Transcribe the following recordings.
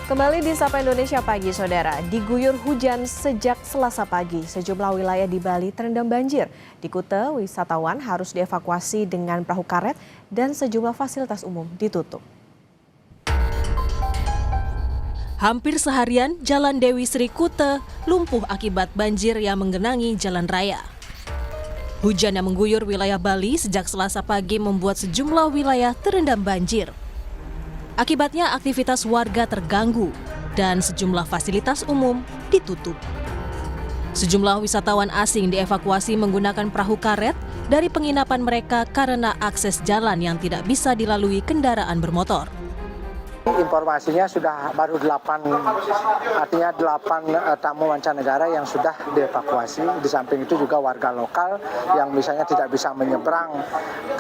Kembali di Sapa Indonesia Pagi, Saudara. Diguyur hujan sejak Selasa pagi, sejumlah wilayah di Bali terendam banjir. Di Kuta, wisatawan harus dievakuasi dengan perahu karet dan sejumlah fasilitas umum ditutup. Hampir seharian, Jalan Dewi Sri Kuta lumpuh akibat banjir yang menggenangi jalan raya. Hujan yang mengguyur wilayah Bali sejak Selasa pagi membuat sejumlah wilayah terendam banjir. Akibatnya aktivitas warga terganggu dan sejumlah fasilitas umum ditutup. Sejumlah wisatawan asing dievakuasi menggunakan perahu karet dari penginapan mereka karena akses jalan yang tidak bisa dilalui kendaraan bermotor. Informasinya sudah baru 8, artinya 8 tamu mancanegara yang sudah dievakuasi. Di samping itu juga warga lokal yang misalnya tidak bisa menyeberang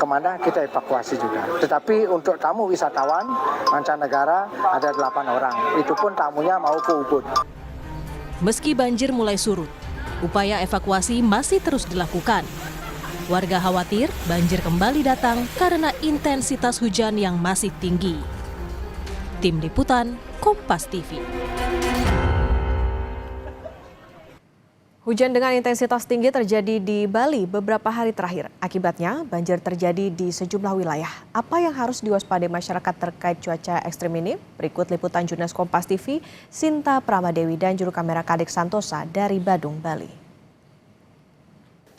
kemana kita evakuasi juga. Tetapi untuk tamu wisatawan mancanegara ada 8 orang, itu pun tamunya mau ke Ubud. Meski banjir mulai surut, upaya evakuasi masih terus dilakukan. Warga khawatir banjir kembali datang karena intensitas hujan yang masih tinggi. Tim Liputan, Kompas TV. Hujan dengan intensitas tinggi terjadi di Bali beberapa hari terakhir. Akibatnya, banjir terjadi di sejumlah wilayah. Apa yang harus diwaspadai masyarakat terkait cuaca ekstrim ini? Berikut liputan jurnalis Kompas TV, Sinta Pramadewi dan juru kamera Kadek Santosa dari Badung, Bali.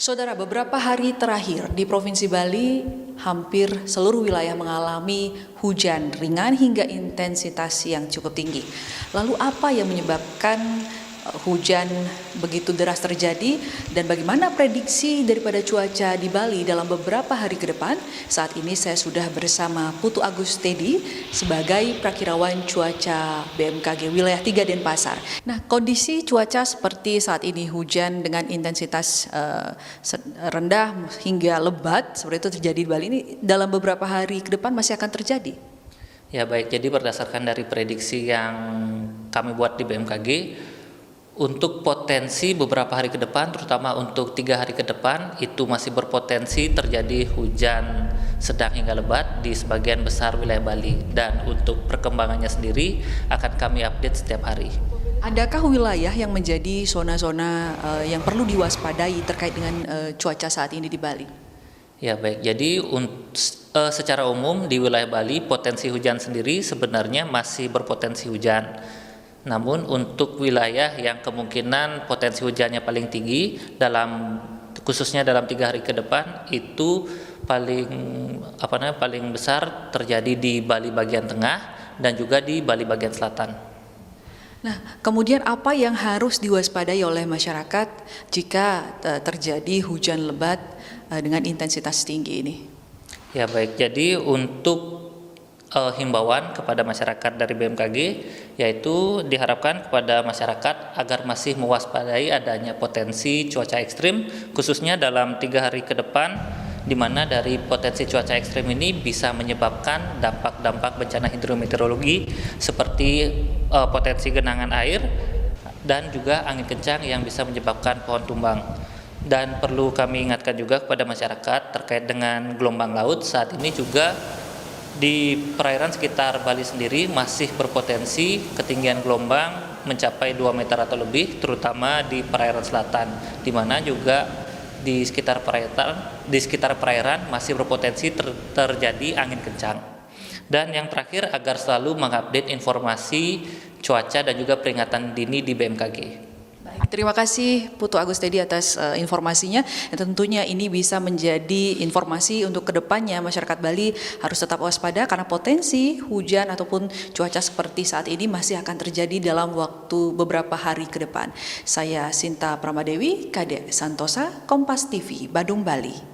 Saudara, beberapa hari terakhir di Provinsi Bali, hampir seluruh wilayah mengalami hujan ringan hingga intensitas yang cukup tinggi. Lalu apa yang menyebabkan hujan begitu deras terjadi dan bagaimana prediksi daripada cuaca di Bali dalam beberapa hari ke depan? Saat ini saya sudah bersama Putu Agus Tedi sebagai prakirawan cuaca BMKG wilayah 3 Denpasar. Nah, kondisi cuaca seperti saat ini, hujan dengan intensitas rendah hingga lebat seperti itu terjadi di Bali ini dalam beberapa hari ke depan masih akan terjadi? Ya baik, jadi berdasarkan dari prediksi yang kami buat di BMKG, untuk potensi beberapa hari ke depan, terutama untuk 3 hari ke depan, itu masih berpotensi terjadi hujan sedang hingga lebat di sebagian besar wilayah Bali. Dan untuk perkembangannya sendiri akan kami update setiap hari. Adakah wilayah yang menjadi zona-zona yang perlu diwaspadai terkait dengan cuaca saat ini di Bali? Ya baik, jadi secara umum di wilayah Bali potensi hujan sendiri sebenarnya masih berpotensi hujan. Namun untuk wilayah yang kemungkinan potensi hujannya paling tinggi khususnya dalam 3 hari ke depan itu paling besar terjadi di Bali bagian tengah dan juga di Bali bagian selatan. Nah, kemudian apa yang harus diwaspadai oleh masyarakat jika terjadi hujan lebat dengan intensitas tinggi ini? Ya baik, jadi untuk himbauan kepada masyarakat dari BMKG yaitu diharapkan kepada masyarakat agar masih mewaspadai adanya potensi cuaca ekstrim khususnya dalam 3 hari ke depan, di mana dari potensi cuaca ekstrim ini bisa menyebabkan dampak-dampak bencana hidrometeorologi seperti potensi genangan air dan juga angin kencang yang bisa menyebabkan pohon tumbang. Dan perlu kami ingatkan juga kepada masyarakat terkait dengan gelombang laut. Saat ini juga di perairan sekitar Bali sendiri masih berpotensi ketinggian gelombang mencapai 2 meter atau lebih, terutama di perairan selatan, di mana juga di sekitar perairan masih berpotensi terjadi angin kencang. Dan yang terakhir, agar selalu mengupdate informasi cuaca dan juga peringatan dini di BMKG. Terima kasih Putu Agus Tedi atas informasinya. Dan tentunya ini bisa menjadi informasi untuk kedepannya masyarakat Bali harus tetap waspada karena potensi hujan ataupun cuaca seperti saat ini masih akan terjadi dalam waktu beberapa hari ke depan. Saya Sinta Pramadewi, Kadek Santosa, Kompas TV, Badung, Bali.